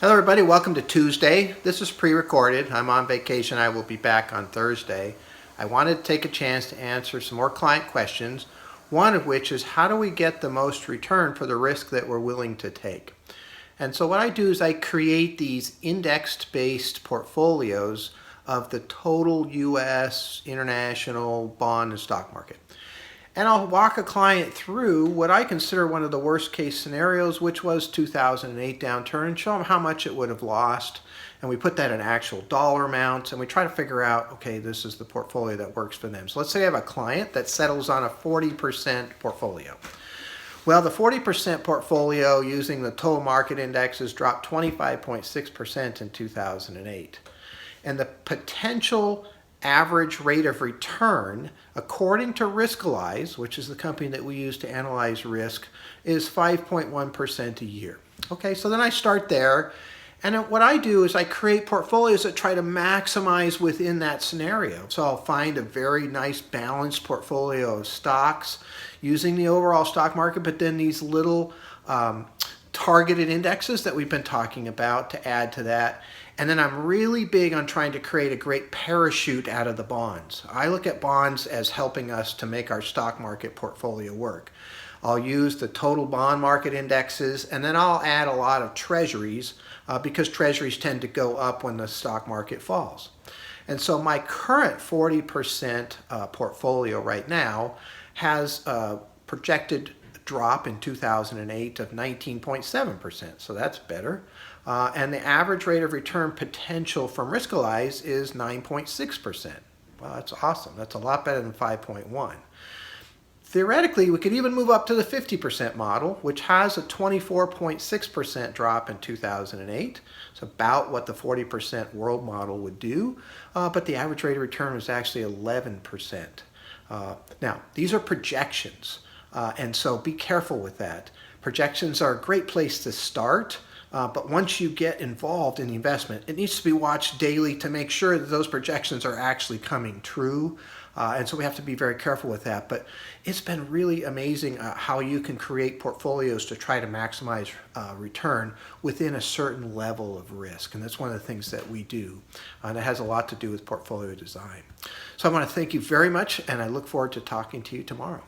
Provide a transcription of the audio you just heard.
Hello everybody, welcome to Tuesday. This is pre-recorded. I'm on vacation. I will be back on Thursday. I wanted to take a chance to answer some more client questions, one of which is how do we get the most return for the risk that we're willing to take? And so what I do is I create these indexed-based portfolios of the total U.S., international, bond, and stock market. And I'll walk a client through what I consider one of the worst case scenarios, which was 2008 downturn, and show them how much it would have lost. And we put that in actual dollar amounts, and we try to figure out, okay, this is the portfolio that works for them. So let's say I have a client that settles on a 40% portfolio. Well, the 40% portfolio using the total market indexes dropped 25.6% in 2008. And the potential average rate of return, according to Riskalyze, which is the company that we use to analyze risk, is 5.1% a year. Okay, so then I start there, and what I do is I create portfolios that try to maximize within that scenario. So I'll find a very nice balanced portfolio of stocks using the overall stock market, but then these little targeted indexes that we've been talking about to add to that. And then I'm really big on trying to create a great parachute out of the bonds. I look at bonds as helping us to make our stock market portfolio work. I'll use the total bond market indexes, and then I'll add a lot of treasuries because treasuries tend to go up when the stock market falls. And so my current 40% portfolio right now has a projected drop in 2008 of 19.7%, so that's better. And the average rate of return potential from Riskalyze is 9.6%. Well, that's awesome. That's a lot better than 5.1. Theoretically, we could even move up to the 50% model, which has a 24.6% drop in 2008. It's about what the 40% world model would do, but the average rate of return was actually 11%. Now, these are projections, and so be careful with that. Projections are a great place to start. But once you get involved in the investment, it needs to be watched daily to make sure that those projections are actually coming true. And so we have to be very careful with that. But it's been really amazing how you can create portfolios to try to maximize return within a certain level of risk. And that's one of the things that we do. And it has a lot to do with portfolio design. So I want to thank you very much, and I look forward to talking to you tomorrow.